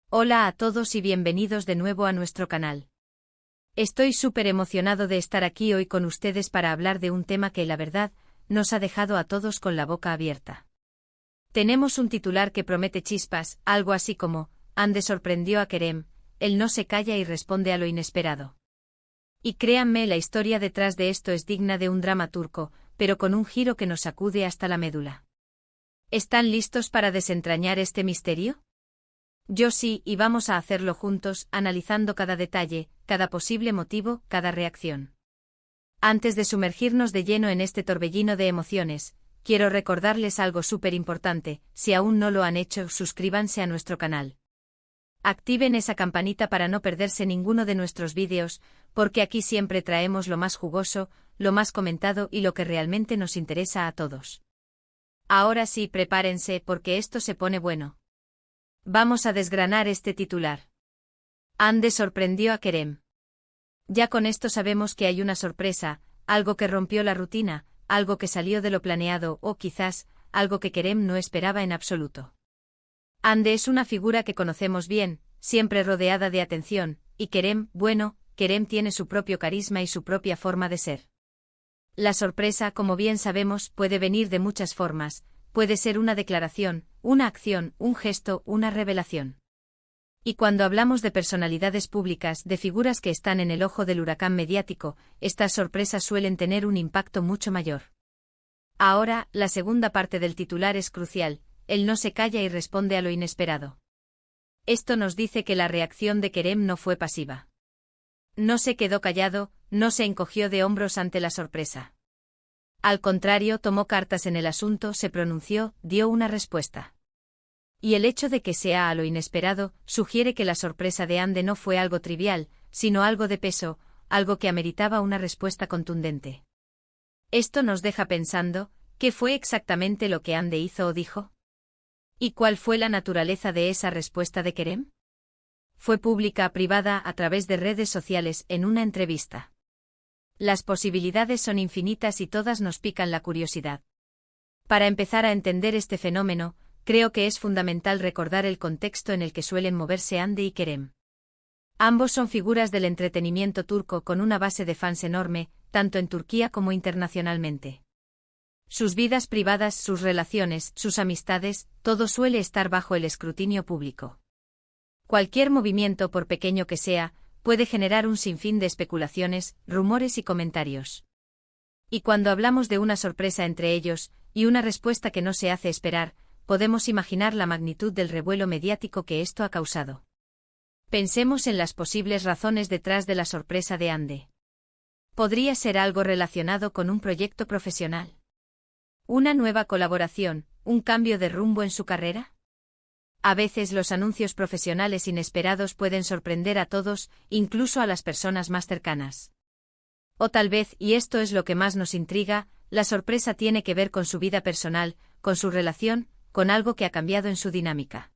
Hola a todos y bienvenidos de nuevo a nuestro canal. Estoy súper emocionado de estar aquí hoy con ustedes para hablar de un tema que, la verdad, nos ha dejado a todos con la boca abierta. Tenemos un titular que promete chispas, algo así como, Hande sorprendió a Kerem, él no se calla y responde a lo inesperado. Y créanme, la historia detrás de esto es digna de un drama turco, pero con un giro que nos sacude hasta la médula. ¿Están listos para desentrañar este misterio? Yo sí, y vamos a hacerlo juntos, analizando cada detalle, cada posible motivo, cada reacción. Antes de sumergirnos de lleno en este torbellino de emociones, quiero recordarles algo súper importante: si aún no lo han hecho, suscríbanse a nuestro canal. Activen esa campanita para no perderse ninguno de nuestros vídeos, porque aquí siempre traemos lo más jugoso, lo más comentado y lo que realmente nos interesa a todos. Ahora sí, prepárense porque esto se pone bueno. Vamos a desgranar este titular. Hande sorprendió a Kerem. Ya con esto sabemos que hay una sorpresa, algo que rompió la rutina, algo que salió de lo planeado o quizás, algo que Kerem no esperaba en absoluto. Hande es una figura que conocemos bien, siempre rodeada de atención, y Kerem, bueno, Kerem tiene su propio carisma y su propia forma de ser. La sorpresa, como bien sabemos, puede venir de muchas formas. Puede ser una declaración, una acción, un gesto, una revelación. Y cuando hablamos de personalidades públicas, de figuras que están en el ojo del huracán mediático, estas sorpresas suelen tener un impacto mucho mayor. Ahora, la segunda parte del titular es crucial: él no se calla y responde a lo inesperado. Esto nos dice que la reacción de Kerem no fue pasiva. No se quedó callado, no se encogió de hombros ante la sorpresa. Al contrario, tomó cartas en el asunto, se pronunció, dio una respuesta. Y el hecho de que sea a lo inesperado, sugiere que la sorpresa de Hande no fue algo trivial, sino algo de peso, algo que ameritaba una respuesta contundente. Esto nos deja pensando, ¿qué fue exactamente lo que Hande hizo o dijo? ¿Y cuál fue la naturaleza de esa respuesta de Kerem? ¿Fue pública, privada, a través de redes sociales, en una entrevista? Las posibilidades son infinitas y todas nos pican la curiosidad. Para empezar a entender este fenómeno, creo que es fundamental recordar el contexto en el que suelen moverse Hande y Kerem. Ambos son figuras del entretenimiento turco con una base de fans enorme, tanto en Turquía como internacionalmente. Sus vidas privadas, sus relaciones, sus amistades, todo suele estar bajo el escrutinio público. Cualquier movimiento, por pequeño que sea, puede generar un sinfín de especulaciones, rumores y comentarios. Y cuando hablamos de una sorpresa entre ellos, y una respuesta que no se hace esperar, podemos imaginar la magnitud del revuelo mediático que esto ha causado. Pensemos en las posibles razones detrás de la sorpresa de Hande. ¿Podría ser algo relacionado con un proyecto profesional? ¿Una nueva colaboración, un cambio de rumbo en su carrera? A veces los anuncios profesionales inesperados pueden sorprender a todos, incluso a las personas más cercanas. O tal vez, y esto es lo que más nos intriga, la sorpresa tiene que ver con su vida personal, con su relación, con algo que ha cambiado en su dinámica.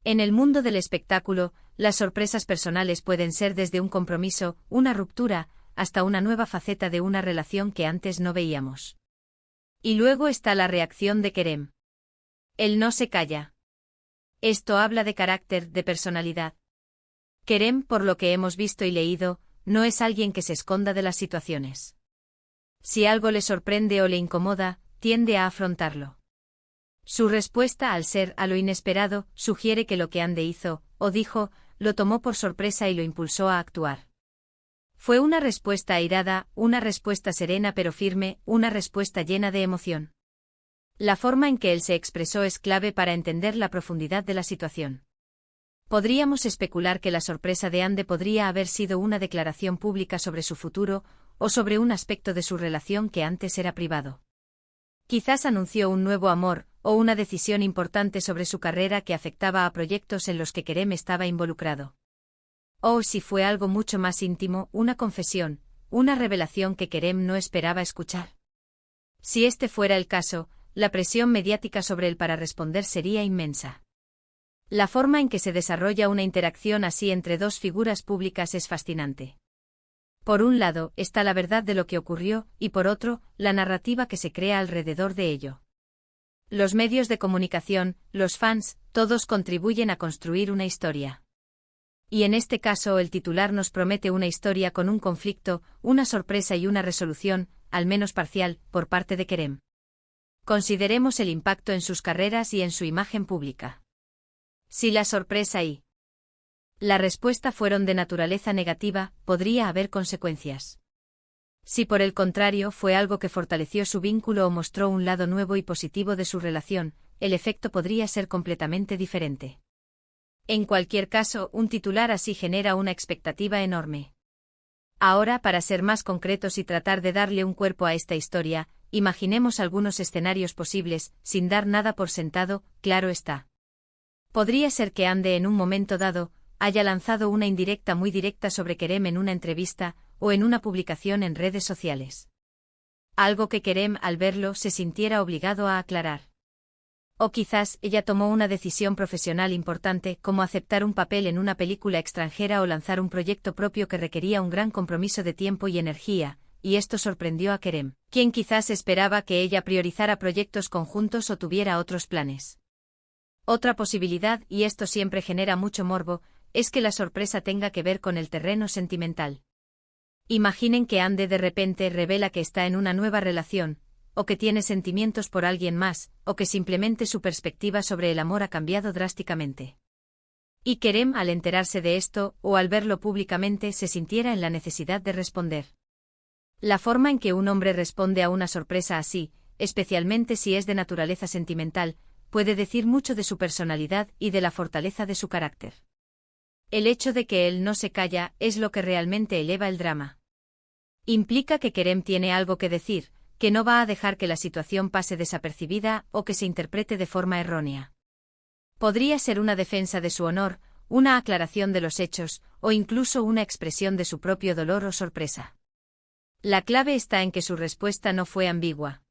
En el mundo del espectáculo, las sorpresas personales pueden ser desde un compromiso, una ruptura, hasta una nueva faceta de una relación que antes no veíamos. Y luego está la reacción de Kerem. Él no se calla. Esto habla de carácter, de personalidad. Kerem, por lo que hemos visto y leído, no es alguien que se esconda de las situaciones. Si algo le sorprende o le incomoda, tiende a afrontarlo. Su respuesta, al ser a lo inesperado, sugiere que lo que Hande hizo, o dijo, lo tomó por sorpresa y lo impulsó a actuar. Fue una respuesta airada, una respuesta serena pero firme, una respuesta llena de emoción. La forma en que él se expresó es clave para entender la profundidad de la situación. Podríamos especular que la sorpresa de Hande podría haber sido una declaración pública sobre su futuro, o sobre un aspecto de su relación que antes era privado. Quizás anunció un nuevo amor, o una decisión importante sobre su carrera que afectaba a proyectos en los que Kerem estaba involucrado. O si fue algo mucho más íntimo, una confesión, una revelación que Kerem no esperaba escuchar. Si este fuera el caso, la presión mediática sobre él para responder sería inmensa. La forma en que se desarrolla una interacción así entre dos figuras públicas es fascinante. Por un lado, está la verdad de lo que ocurrió, y por otro, la narrativa que se crea alrededor de ello. Los medios de comunicación, los fans, todos contribuyen a construir una historia. Y en este caso el titular nos promete una historia con un conflicto, una sorpresa y una resolución, al menos parcial, por parte de Kerem. Consideremos el impacto en sus carreras y en su imagen pública. Si la sorpresa y la respuesta fueron de naturaleza negativa, podría haber consecuencias. Si por el contrario fue algo que fortaleció su vínculo o mostró un lado nuevo y positivo de su relación, el efecto podría ser completamente diferente. En cualquier caso, un titular así genera una expectativa enorme. Ahora, para ser más concretos y tratar de darle un cuerpo a esta historia, imaginemos algunos escenarios posibles, sin dar nada por sentado, claro está. Podría ser que Hande en un momento dado haya lanzado una indirecta muy directa sobre Kerem en una entrevista o en una publicación en redes sociales. Algo que Kerem al verlo se sintiera obligado a aclarar. O quizás ella tomó una decisión profesional importante como aceptar un papel en una película extranjera o lanzar un proyecto propio que requería un gran compromiso de tiempo y energía, y esto sorprendió a Kerem, quien quizás esperaba que ella priorizara proyectos conjuntos o tuviera otros planes. Otra posibilidad, y esto siempre genera mucho morbo, es que la sorpresa tenga que ver con el terreno sentimental. Imaginen que Hande de repente revela que está en una nueva relación, o que tiene sentimientos por alguien más, o que simplemente su perspectiva sobre el amor ha cambiado drásticamente. Y Kerem, al enterarse de esto, o al verlo públicamente, se sintiera en la necesidad de responder. La forma en que un hombre responde a una sorpresa así, especialmente si es de naturaleza sentimental, puede decir mucho de su personalidad y de la fortaleza de su carácter. El hecho de que él no se calla es lo que realmente eleva el drama. Implica que Kerem tiene algo que decir, que no va a dejar que la situación pase desapercibida o que se interprete de forma errónea. Podría ser una defensa de su honor, una aclaración de los hechos, o incluso una expresión de su propio dolor o sorpresa. La clave está en que su respuesta no fue ambigua.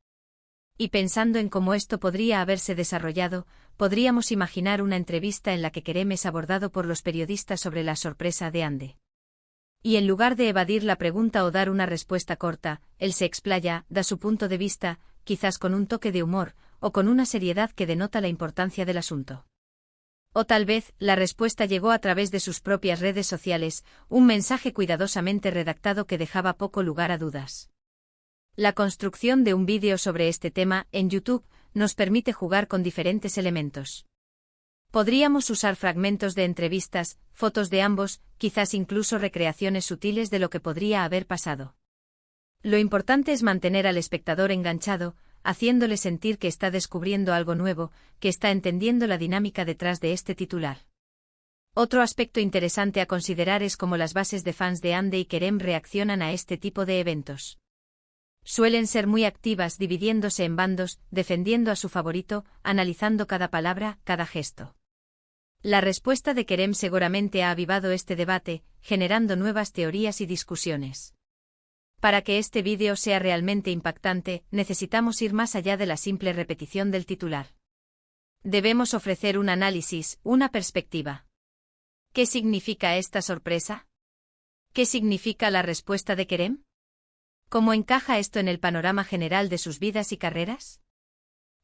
Y pensando en cómo esto podría haberse desarrollado, podríamos imaginar una entrevista en la que Kerem es abordado por los periodistas sobre la sorpresa de Hande. Y en lugar de evadir la pregunta o dar una respuesta corta, él se explaya, da su punto de vista, quizás con un toque de humor, o con una seriedad que denota la importancia del asunto. O tal vez, la respuesta llegó a través de sus propias redes sociales, un mensaje cuidadosamente redactado que dejaba poco lugar a dudas. La construcción de un vídeo sobre este tema en YouTube nos permite jugar con diferentes elementos. Podríamos usar fragmentos de entrevistas, fotos de ambos, quizás incluso recreaciones sutiles de lo que podría haber pasado. Lo importante es mantener al espectador enganchado, haciéndole sentir que está descubriendo algo nuevo, que está entendiendo la dinámica detrás de este titular. Otro aspecto interesante a considerar es cómo las bases de fans de Hande y Kerem reaccionan a este tipo de eventos. Suelen ser muy activas, dividiéndose en bandos, defendiendo a su favorito, analizando cada palabra, cada gesto. La respuesta de Kerem seguramente ha avivado este debate, generando nuevas teorías y discusiones. Para que este vídeo sea realmente impactante, necesitamos ir más allá de la simple repetición del titular. Debemos ofrecer un análisis, una perspectiva. ¿Qué significa esta sorpresa? ¿Qué significa la respuesta de Kerem? ¿Cómo encaja esto en el panorama general de sus vidas y carreras?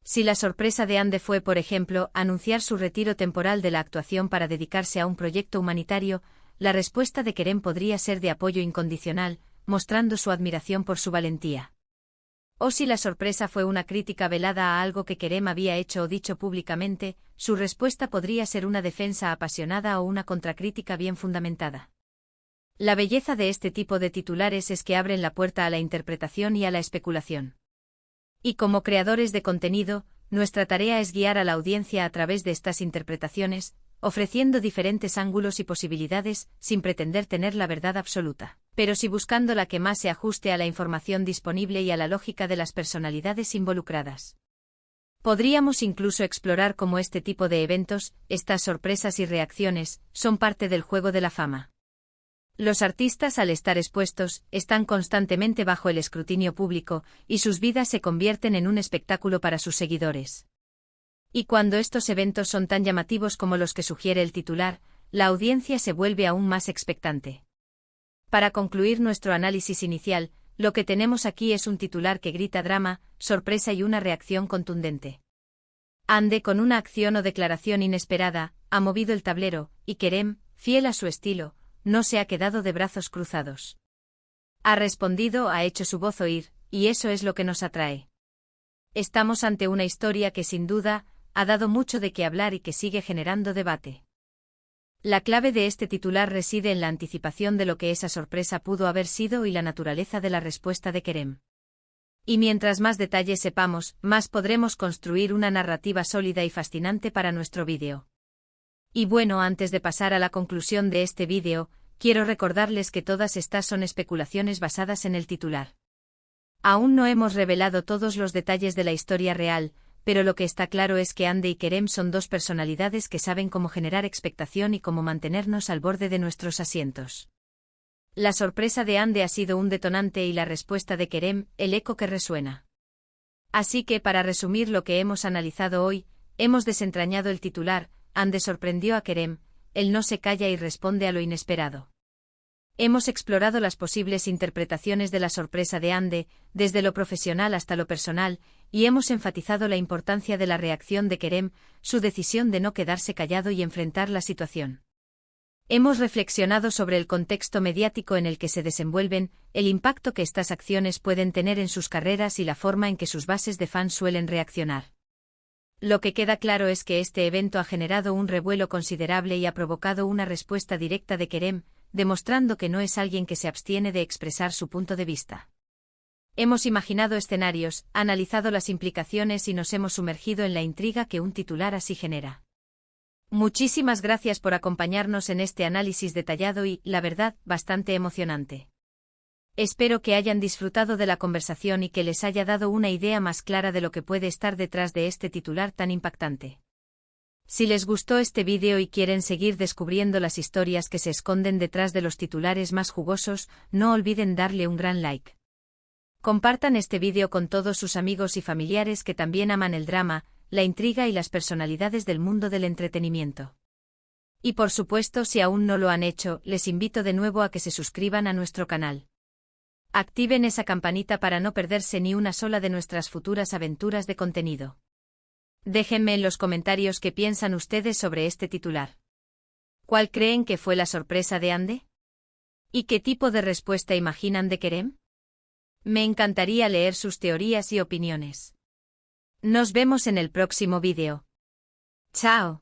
Si la sorpresa de Hande fue, por ejemplo, anunciar su retiro temporal de la actuación para dedicarse a un proyecto humanitario, la respuesta de Kerem podría ser de apoyo incondicional, mostrando su admiración por su valentía. O si la sorpresa fue una crítica velada a algo que Kerem había hecho o dicho públicamente, su respuesta podría ser una defensa apasionada o una contracrítica bien fundamentada. La belleza de este tipo de titulares es que abren la puerta a la interpretación y a la especulación. Y como creadores de contenido, nuestra tarea es guiar a la audiencia a través de estas interpretaciones, ofreciendo diferentes ángulos y posibilidades, sin pretender tener la verdad absoluta, pero sí buscando la que más se ajuste a la información disponible y a la lógica de las personalidades involucradas. Podríamos incluso explorar cómo este tipo de eventos, estas sorpresas y reacciones, son parte del juego de la fama. Los artistas, al estar expuestos, están constantemente bajo el escrutinio público, y sus vidas se convierten en un espectáculo para sus seguidores. Y cuando estos eventos son tan llamativos como los que sugiere el titular, la audiencia se vuelve aún más expectante. Para concluir nuestro análisis inicial, lo que tenemos aquí es un titular que grita drama, sorpresa y una reacción contundente. Ande, con una acción o declaración inesperada, ha movido el tablero, y Kerem, fiel a su estilo, no se ha quedado de brazos cruzados. Ha respondido, ha hecho su voz oír, y eso es lo que nos atrae. Estamos ante una historia que sin duda, ha dado mucho de qué hablar y que sigue generando debate. La clave de este titular reside en la anticipación de lo que esa sorpresa pudo haber sido y la naturaleza de la respuesta de Kerem. Y mientras más detalles sepamos, más podremos construir una narrativa sólida y fascinante para nuestro vídeo. Y bueno, antes de pasar a la conclusión de este vídeo, quiero recordarles que todas estas son especulaciones basadas en el titular. Aún no hemos revelado todos los detalles de la historia real, pero lo que está claro es que Ande y Kerem son dos personalidades que saben cómo generar expectación y cómo mantenernos al borde de nuestros asientos. La sorpresa de Ande ha sido un detonante y la respuesta de Kerem, el eco que resuena. Así que, para resumir lo que hemos analizado hoy, hemos desentrañado el titular, Ande sorprendió a Kerem, él no se calla y responde a lo inesperado. Hemos explorado las posibles interpretaciones de la sorpresa de Ande, desde lo profesional hasta lo personal, y hemos enfatizado la importancia de la reacción de Kerem, su decisión de no quedarse callado y enfrentar la situación. Hemos reflexionado sobre el contexto mediático en el que se desenvuelven, el impacto que estas acciones pueden tener en sus carreras y la forma en que sus bases de fans suelen reaccionar. Lo que queda claro es que este evento ha generado un revuelo considerable y ha provocado una respuesta directa de Kerem, demostrando que no es alguien que se abstiene de expresar su punto de vista. Hemos imaginado escenarios, analizado las implicaciones y nos hemos sumergido en la intriga que un titular así genera. Muchísimas gracias por acompañarnos en este análisis detallado y, la verdad, bastante emocionante. Espero que hayan disfrutado de la conversación y que les haya dado una idea más clara de lo que puede estar detrás de este titular tan impactante. Si les gustó este vídeo y quieren seguir descubriendo las historias que se esconden detrás de los titulares más jugosos, no olviden darle un gran like. Compartan este vídeo con todos sus amigos y familiares que también aman el drama, la intriga y las personalidades del mundo del entretenimiento. Y por supuesto, si aún no lo han hecho, les invito de nuevo a que se suscriban a nuestro canal. Activen esa campanita para no perderse ni una sola de nuestras futuras aventuras de contenido. Déjenme en los comentarios qué piensan ustedes sobre este titular. ¿Cuál creen que fue la sorpresa de Ande? ¿Y qué tipo de respuesta imaginan de Kerem? Me encantaría leer sus teorías y opiniones. Nos vemos en el próximo vídeo. ¡Chao!